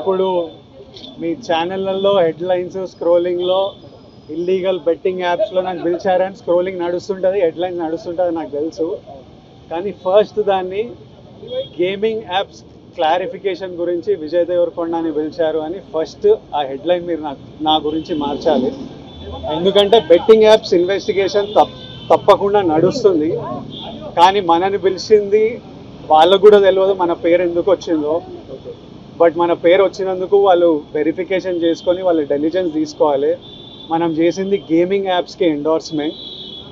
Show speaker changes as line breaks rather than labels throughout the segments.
ఇప్పుడు మీ ఛానళ్ళల్లో headlines స్క్రోలింగ్లో illegal betting యాప్స్లో నాకు పిలిచారని స్క్రోలింగ్ నడుస్తుంటుంది, హెడ్లైన్స్ నడుస్తుంటుంది నాకు తెలుసు. కానీ ఫస్ట్ దాన్ని గేమింగ్ యాప్స్ క్లారిఫికేషన్ గురించి విజయ్ దేవరకొండని పిలిచారు అని ఫస్ట్ ఆ హెడ్లైన్ మీరు నా గురించి మార్చాలి. ఎందుకంటే బెట్టింగ్ యాప్స్ ఇన్వెస్టిగేషన్ తప్పకుండా నడుస్తుంది. కానీ మనని పిలిచింది వాళ్ళకు కూడా తెలియదు మన పేరు ఎందుకు వచ్చిందో. బట్ మన పేరు వచ్చినందుకు వాళ్ళు వెరిఫికేషన్ చేసుకొని వాళ్ళు డెలిజెన్స్ తీసుకోవాలి. మనం చేసింది గేమింగ్ యాప్స్కి ఎండోర్స్మెంట్.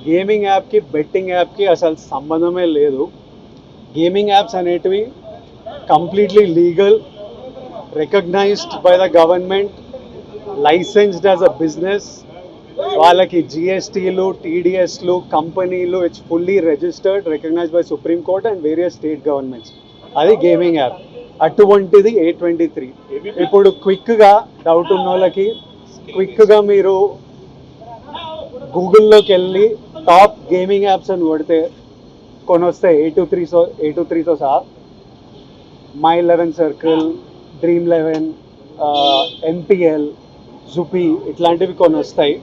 గేమింగ్ యాప్కి బెట్టింగ్ యాప్కి అసలు సంబంధమే లేదు. గేమింగ్ యాప్స్ అనేటివి completely legal, recognised by the government, licensed as a business. వాళ్ళకి జిఎస్టీలు, టీడీఎస్లు, కంపెనీలు, it's fully registered, recognised by supreme court and various state governments. అది గేమింగ్ యాప్. అటువంటిది A23. ఇప్పుడు క్విక్గా డౌట్ ఉన్న వాళ్ళకి క్విక్గా మీరు గూగుల్లోకి వెళ్ళి టాప్ గేమింగ్ యాప్స్ అని కొడితే కొన్ని వస్తాయి. A23తో సహా My11 Circle, Dream11, NPL, జుపీ ఇట్లాంటివి కొన్ని వస్తాయి.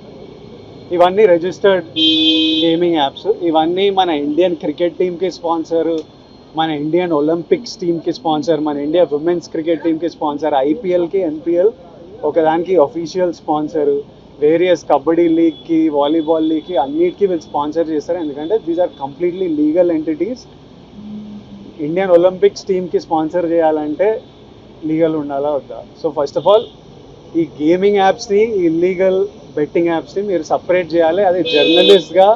ఇవన్నీ రిజిస్టర్డ్ గేమింగ్ యాప్స్. ఇవన్నీ మన ఇండియన్ క్రికెట్ టీమ్కి స్పాన్సర్, మన ఇండియన్ ఒలింపిక్స్ టీమ్కి స్పాన్సర్, మన ఇండియా ఉమెన్స్ క్రికెట్ టీమ్కి స్పాన్సర్, ఐపీఎల్కి, ఎన్పిఎల్ ఒకదానికి అఫీషియల్ స్పాన్సర్, వేరియస్ కబడ్డీ లీగ్కి, వాలీబాల్ లీగ్కి అన్నిటికీ వీళ్ళు స్పాన్సర్ చేస్తారు. ఎందుకంటే these are completely legal entities. Indian Olympics టీమ్కి స్పాన్సర్ చేయాలంటే లీగల్ ఉండాలా వద్దా? సో ఫస్ట్ ఆఫ్ ఆల్ ఈ గేమింగ్ యాప్స్ని, ఇల్లీగల్ బెట్టింగ్ యాప్స్ని మీరు సపరేట్ చేయాలి. అది జర్నలిస్ట్గా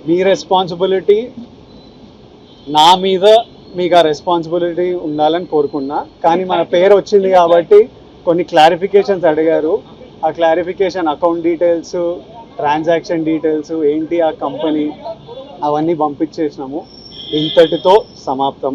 మీ రెస్పాన్సిబిలిటీ. నా మీద మీకు ఆ రెస్పాన్సిబిలిటీ ఉండాలని కోరుకున్నా. కానీ మన పేరు వచ్చింది కాబట్టి కొన్ని క్లారిఫికేషన్స్ అడిగారు. ఆ clarification account details, transaction details ఏంటి, ఆ కంపెనీ అవన్నీ పంపించేసినాము. ఇంతటితో సమాప్తం.